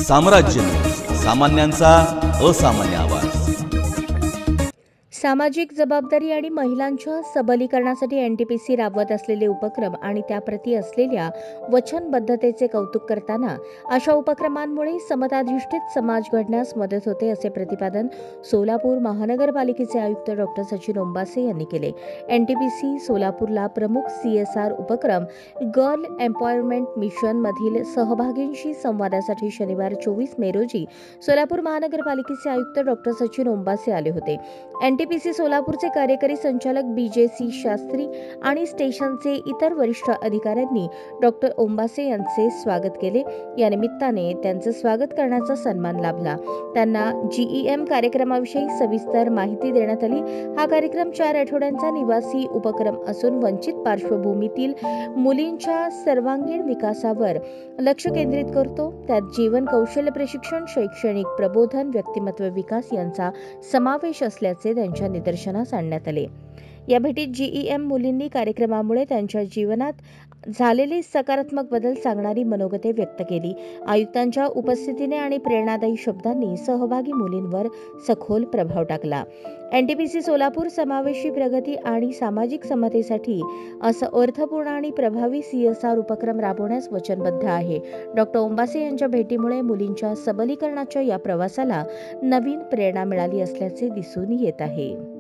साम्राज्य, सामान्यांचा असामान्य आवाज। सामाजिक जबाबदारी आणि महिलांच्या सबलीकरणासाठी एनटीपीसी राबवत असलेले उपक्रम आणि त्याप्रती असलेल्या वचनबद्धतेचे कौतुक करताना अशा उपक्रमांमुळे समताधिष्ठित समाज घडण्यास मदत होते, असे प्रतिपादन सोलापूर महानगरपालिकेचे आयुक्त डॉ. सचिन ओंबासे यांनी केले। एनटीपीसी सोलापूरला प्रमुख CSR उपक्रम गर्ल एम्पॉवरमेंट मिशन मधील सहभागींशी संवादासाठी शनिवार 24 मे रोजी सोलापूर महानगरपालिकेचे आयुक्त डॉ. सचिन ओंबासे आले होते। एनटीपीसी सोलापूरचे कार्यकारी संचालक BJC शास्त्री आणि स्टेशनचे इतर वरिष्ठ अधिकाऱ्यांनी डॉ. ओंबासे यांचे स्वागत केले। या निमित्ताने त्यांचे स्वागत करण्याचा सन्मान लाभला। त्यांना GEM कार्यक्रमाविषयी सविस्तर माहिती देण्यात आली। हा कार्यक्रम 4 आठवड्यांचा निवासी उपक्रम असून वंचित पार्श्वभूमीतील मुलींच्या सर्वांगीण विकासावर लक्ष केंद्रित करतो। त्यात जीवन कौशल्य प्रशिक्षण, शैक्षणिक प्रबोधन, व्यक्तिमत्व विकास यांचा समावेश असल्याचे त्यांच्या निदर्शनास आणण्यात आले। या भेटीत GEM मुलींनी कार्यक्रमामुळे त्यांच्या जीवनात झालेले सकारात्मक बदल सांगणारी मनोगते व्यक्त केली। आयुक्तांच्या उपस्थितीने आणि प्रेरणादायी शब्दांनी सहभागी मुलींवर सखोल प्रभाव टाकला। एनटीपीसी सोलापूर समावेशी प्रगती आणि सामाजिक समतेसाठी असं अर्थपूर्ण आणि प्रभावी CSR उपक्रम राबवण्यास वचनबद्ध आहे। डॉ. ओंबासे यांच्या भेटीमुळे मुलींच्या सबलीकरणाच्या या प्रवासाला नवीन प्रेरणा मिळाली असल्याचे दिसून येत आहे।